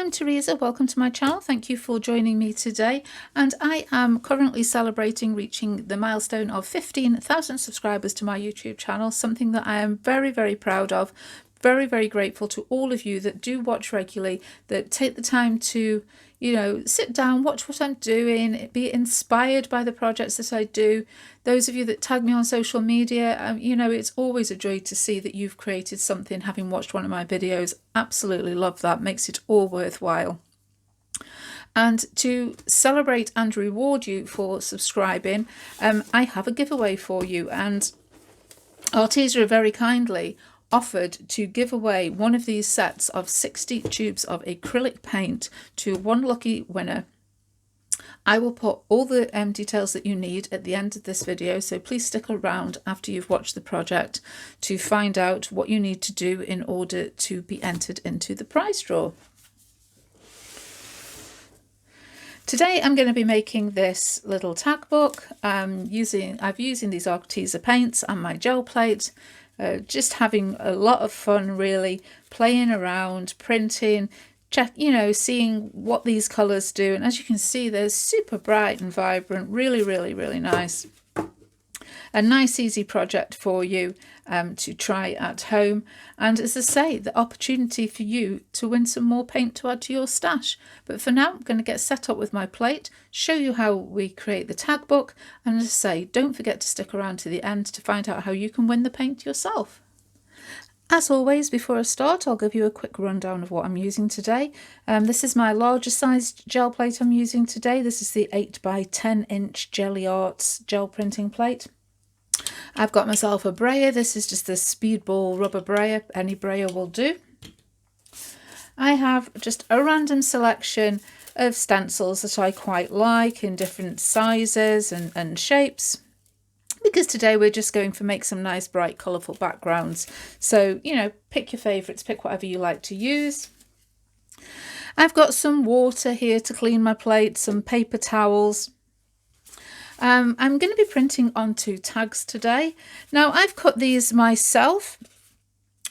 I'm Teresa, welcome to my channel. Thank you for joining me today, and I am currently celebrating reaching the milestone of 15,000 subscribers to my YouTube channel, something that I am very, very proud of. Very, very grateful to all of you that do watch regularly, that take the time to, sit down, watch what I'm doing, be inspired by the projects that I do. Those of you that tag me on social media, it's always a joy to see that you've created something having watched one of my videos. Absolutely love that, makes it all worthwhile. And to celebrate and reward you for subscribing, I have a giveaway for you, and Arteza very kindly offered to give away one of these sets of 60 tubes of acrylic paint to one lucky winner. I will put all the details that you need at the end of this video, so please stick around after you've watched the project to find out what you need to do in order to be entered into the prize draw. Today I'm going to be making this little tag book. I've using these Arteza paints and my gel plate. Just having a lot of fun, really, playing around, printing, seeing what these colours do. And as you can see, they're super bright and vibrant, really, really, really nice. A nice, easy project for you to try at home. And as I say, the opportunity for you to win some more paint to add to your stash. But for now, I'm going to get set up with my plate, show you how we create the tag book. And as I say, don't forget to stick around to the end to find out how you can win the paint yourself. As always, before I start, I'll give you a quick rundown of what I'm using today. This is my larger sized gel plate I'm using today. This is the 8 by 10 inch Jelly Arts gel printing plate. I've got myself a brayer. This is just a speedball rubber brayer. Any brayer will do. I have just a random selection of stencils that I quite like in different sizes and shapes, because today we're just going to make some nice bright colourful backgrounds. So, pick your favourites, pick whatever you like to use. I've got some water here to clean my plate, some paper towels. I'm going to be printing onto tags today. Now, I've cut these myself.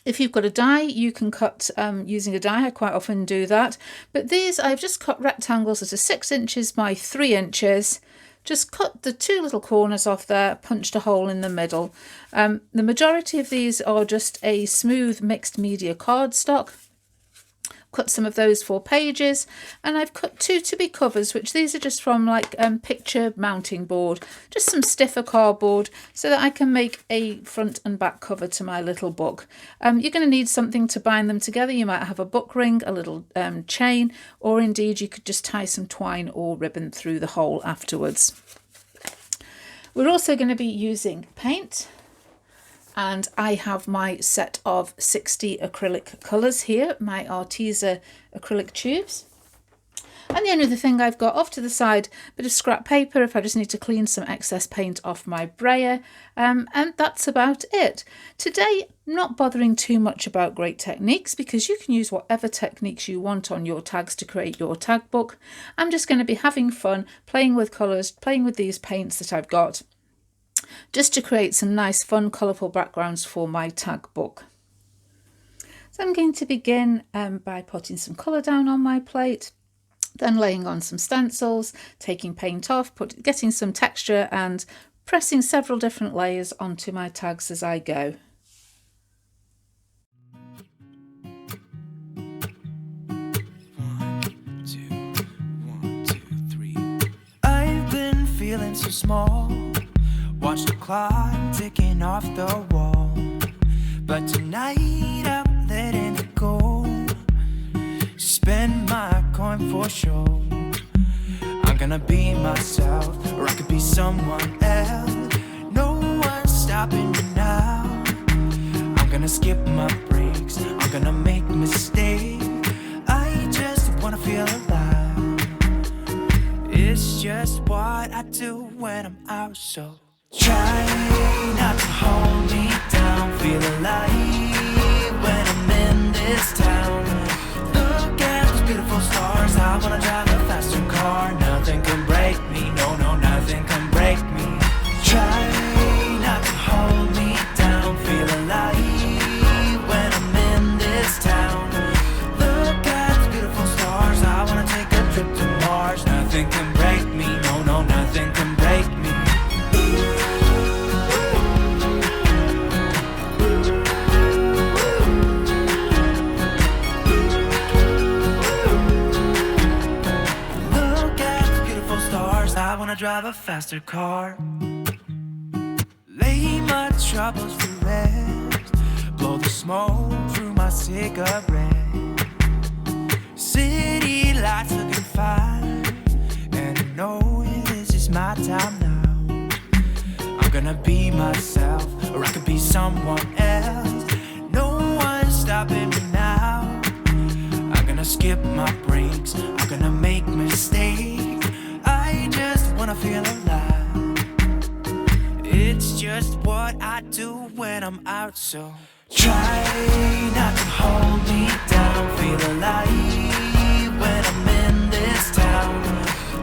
If you've got a die, you can cut using a die. I quite often do that. But these, I've just cut rectangles that are 6 inches by 3 inches. Just cut the two little corners off there, punched a hole in the middle. The majority of these are just a smooth mixed media cardstock. Cut some of those for pages, and I've cut 2 to be covers, which these are just from like picture mounting board, just some stiffer cardboard, so that I can make a front and back cover to my little book. You're going to need something to bind them together. You might have a book ring, a little chain, or indeed you could just tie some twine or ribbon through the hole afterwards. We're also going to be using paint. And I have my set of 60 acrylic colours here, my Arteza acrylic tubes. And the only other thing I've got off to the side, a bit of scrap paper if I just need to clean some excess paint off my brayer. And that's about it. Today, not bothering too much about great techniques, because you can use whatever techniques you want on your tags to create your tag book. I'm just going to be having fun, playing with colours, playing with these paints that I've got, just to create some nice fun colourful backgrounds for my tag book. So I'm going to begin by putting some colour down on my plate, then laying on some stencils, taking paint off, getting some texture and pressing several different layers onto my tags as I go. One, two, three. I've been feeling so small. Watch the clock ticking off the wall, but tonight I'm letting it go. Spend my coin for sure. I'm gonna be myself, or I could be someone else. No one's stopping me now. I'm gonna skip my breaks, I'm gonna make mistakes. I just wanna feel alive. It's just what I do when I'm out, so try not to hold me down. Feel alive when I'm in this town. Look at those beautiful stars. I wanna drive a faster car. Nothing can break me. No, no, nothing can break me. Try not to hold me down. Feel alive when I'm in this town. Look at those beautiful stars. nothing can break me. No, no, nothing can break me. Look at the beautiful stars. I wanna drive a faster car. Lay my troubles to rest. Blow the smoke through my cigarette. City lights looking fine, and I know this is my time now. I'm gonna be myself, or I could be someone else. No one's stopping me now. I'm gonna skip my breaks, I'm gonna make mistakes. I just wanna feel alive. It's just what I do when I'm out, so try not to hold me down. Feel alive when I'm in this town.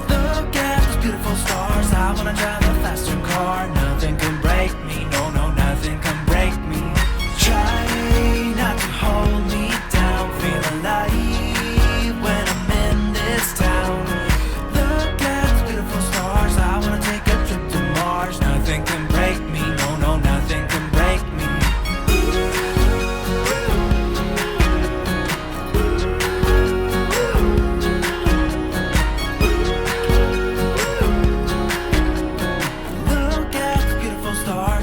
Look at those beautiful stars. I wanna drive a faster car. Nothing can break me. No, no, nothing can break me. Try not to hold me down. Feel alive when I'm in this town. Look at those beautiful stars. I wanna take a trip to Mars. Nothing can break me. No, no, nothing can break me.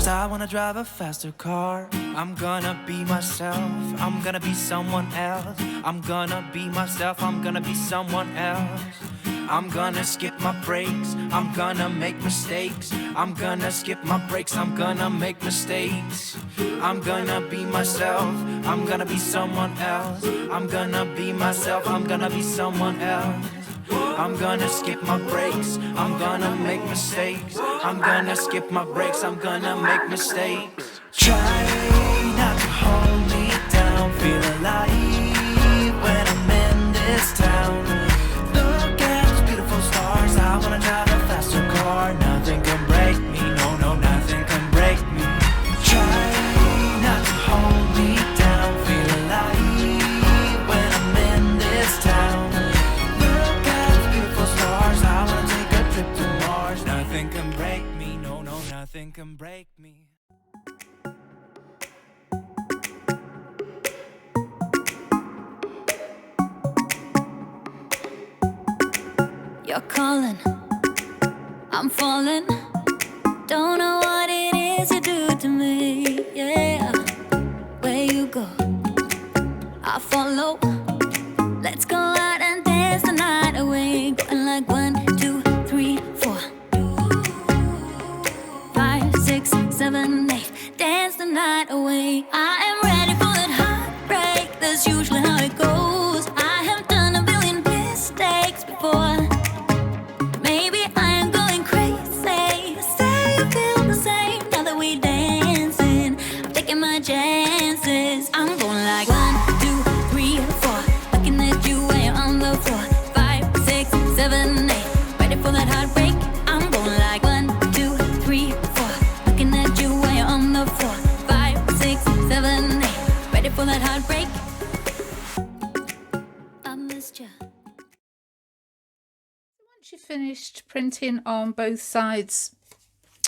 I wanna drive a faster car. I'm gonna be myself. I'm gonna be someone else. I'm gonna be myself. I'm gonna be someone else. I'm gonna skip my breaks. I'm gonna make mistakes. I'm gonna skip my breaks. I'm gonna make mistakes. I'm gonna be myself. I'm gonna be someone else. I'm gonna be myself. I'm gonna be someone else. I'm gonna skip my breaks. I'm gonna make mistakes. I'm gonna skip my breaks. I'm gonna make mistakes. Try not to hold me down. Feel alive when I'm in this town. Look at those beautiful stars. I wanna drive a faster car. Nothing can break me. No, no, nothing can break me. Try not to hold me down. Feel alive when I'm in this town. Nothing can break me, no, no, nothing can break me. You're calling, I'm falling. Don't know what it is you do to me, yeah. Where you go, I follow. Let's go out and dance the night away. Going like 1, 2, 3, 4, 5, 6, 7, 8. Dance the night away. I am ready for that heartbreak. That's usually how it goes. I have done a billion mistakes before. Maybe I am going crazy. Say you feel the same now that we dancing. I'm taking my chances. I'm going like 1, 2, 3, 4. Looking at you when you're on the floor. 5, 6, 7, 8. Ready for that heartbreak. I'm going like 1, 2, 3, 4. Looking at you when you're on the floor. 5, 6, 7, 8. Ready for that heartbreak. I missed you. Once you've finished printing on both sides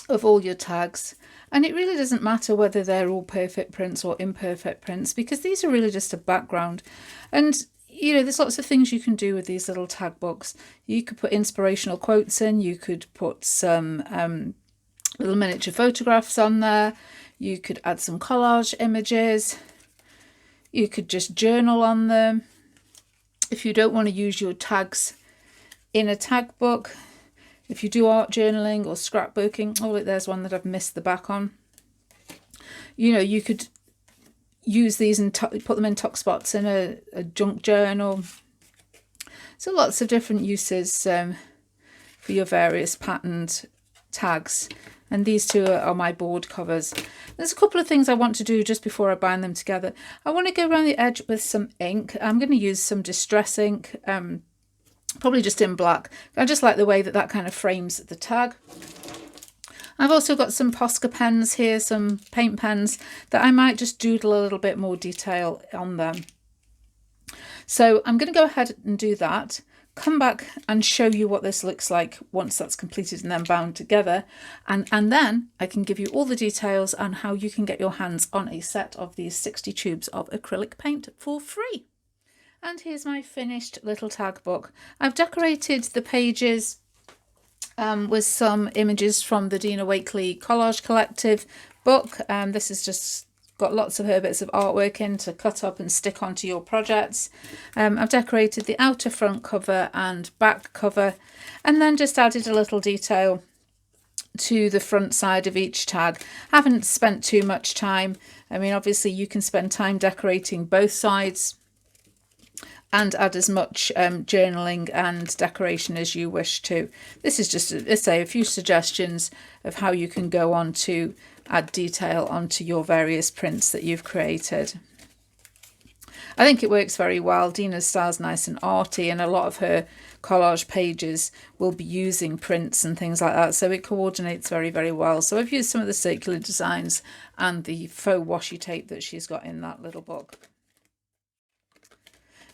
of all your tags, and it really doesn't matter whether they're all perfect prints or imperfect prints, because these are really just a background. And you know, there's lots of things you can do with these little tag books. You could put inspirational quotes in, you could put some little miniature photographs on there, you could add some collage images, you could just journal on them. If you don't want to use your tags in a tag book, if you do art journaling or scrapbooking, oh look, there's one that I've missed the back on. You know, you could use these and put them in tuck spots in a junk journal. So lots of different uses for your various patterned tags. And these two are my board covers. There's a couple of things I want to do just before I bind them together. I want to go around the edge with some ink. I'm going to use some distress ink, probably just in black. I just like the way that that kind of frames the tag. I've also got some Posca pens here, some paint pens that I might just doodle a little bit more detail on them. So I'm going to go ahead and do that. come back and show you what this looks like once that's completed and then bound together. And then I can give you all the details on how you can get your hands on a set of these 60 tubes of acrylic paint for free. And here's my finished little tag book. I've decorated the pages with some images from the Dina Wakley Collage Collective book. This is just got lots of her bits of artwork in to cut up and stick onto your projects. I've decorated the outer front cover and back cover, and then just added a little detail to the front side of each tag. Haven't spent too much time. I mean, obviously you can spend time decorating both sides and add as much journaling and decoration as you wish to. This is just, let's say, a few suggestions of how you can go on to add detail onto your various prints that you've created. I think it works very well. Dina's style's nice and arty, and a lot of her collage pages will be using prints and things like that, so it coordinates very, very well. So I've used some of the circular designs and the faux washi tape that she's got in that little book.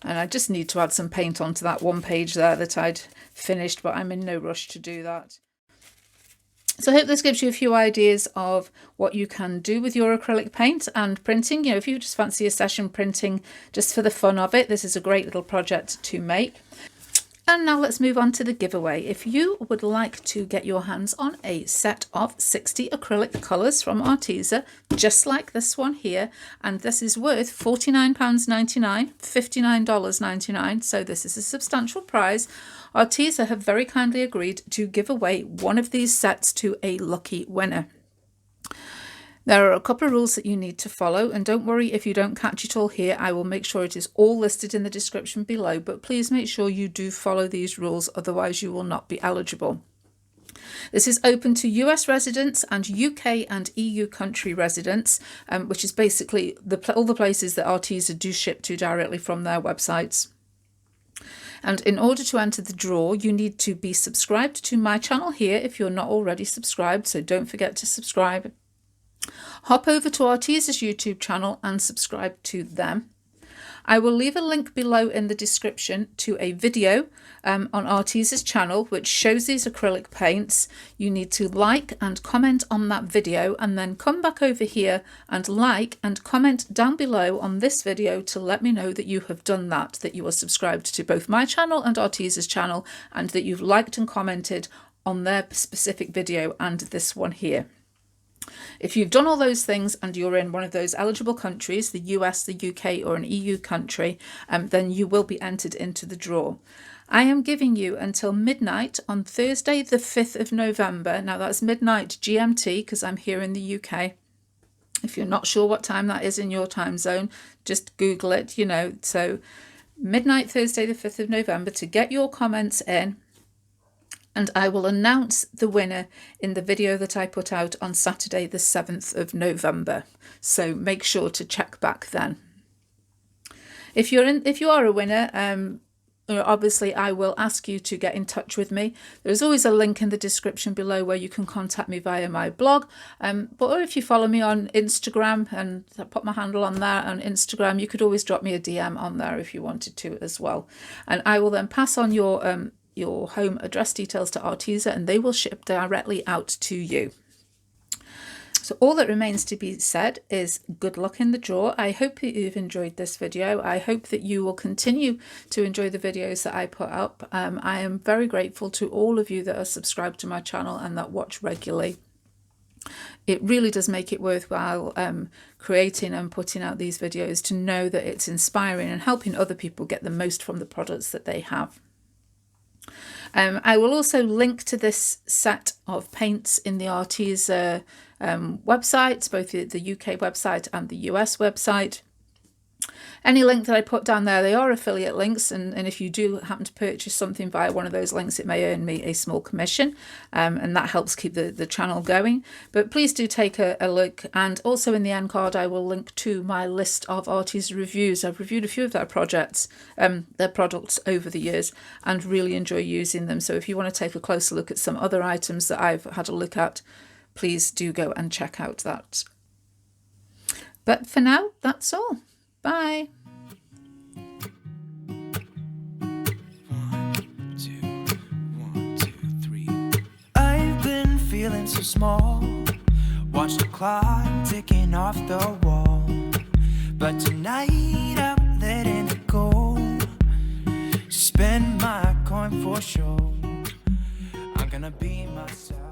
And I just need to add some paint onto that one page there that I'd finished, but I'm in no rush to do that. So I hope this gives you a few ideas of what you can do with your acrylic paint and printing. You know, if you just fancy a session printing just for the fun of it, this is a great little project to make. And now let's move on to the giveaway. If you would like to get your hands on a set of 60 acrylic colours from Arteza, just like this one here, and this is worth £49.99, $59.99, so this is a substantial prize. Arteza have very kindly agreed to give away one of these sets to a lucky winner. There are a couple of rules that you need to follow, and don't worry if you don't catch it all here. I will make sure it is all listed in the description below, but please make sure you do follow these rules, otherwise you will not be eligible. This is open to US residents and UK and EU country residents, which is basically all the places that Arteza do ship to directly from their websites. And in order to enter the draw, you need to be subscribed to my channel here if you're not already subscribed, so don't forget to subscribe. Hop over to Arteza's YouTube channel and subscribe to them. I will leave a link below in the description to a video on Arteza's channel which shows these acrylic paints. You need to like and comment on that video, and then come back over here and like and comment down below on this video to let me know that you have done that, that you are subscribed to both my channel and Arteza's channel, and that you've liked and commented on their specific video and this one here. If you've done all those things and you're in one of those eligible countries, the US, the UK or an EU country, then you will be entered into the draw. I am giving you until midnight on Thursday the 5th of November. Now that's midnight GMT because I'm here in the UK. If you're not sure what time that is in your time zone, just Google it, you know. So midnight Thursday the 5th of November to get your comments in. And I will announce the winner in the video that I put out on Saturday the 7th of November. So make sure to check back then. If you are a winner, obviously I will ask you to get in touch with me. There's always a link in the description below where you can contact me via my blog. Or if you follow me on Instagram, and I put my handle on there on Instagram, you could always drop me a DM on there if you wanted to as well. And I will then pass on your home address details to Arteza, and they will ship directly out to you. So all that remains to be said is good luck in the draw. I hope that you've enjoyed this video. I hope that you will continue to enjoy the videos that I put up. I am very grateful to all of you that are subscribed to my channel and that watch regularly. It really does make it worthwhile creating and putting out these videos, to know that it's inspiring and helping other people get the most from the products that they have. I will also link to this set of paints in the Arteza websites, both the UK website and the US website. Any link that I put down there, they are affiliate links, and if you do happen to purchase something via one of those links, it may earn me a small commission, and that helps keep the channel going. But please do take a look, and also in the end card I will link to my list of Arteza reviews. I've reviewed a few of their projects, their products over the years, and really enjoy using them. So if you want to take a closer look at some other items that I've had a look at, please do go and check out that. But for now, that's all. Bye. feeling so small. Watch the clock ticking off the wall. But tonight I'm letting it go. Spend my coin for sure. I'm gonna be myself.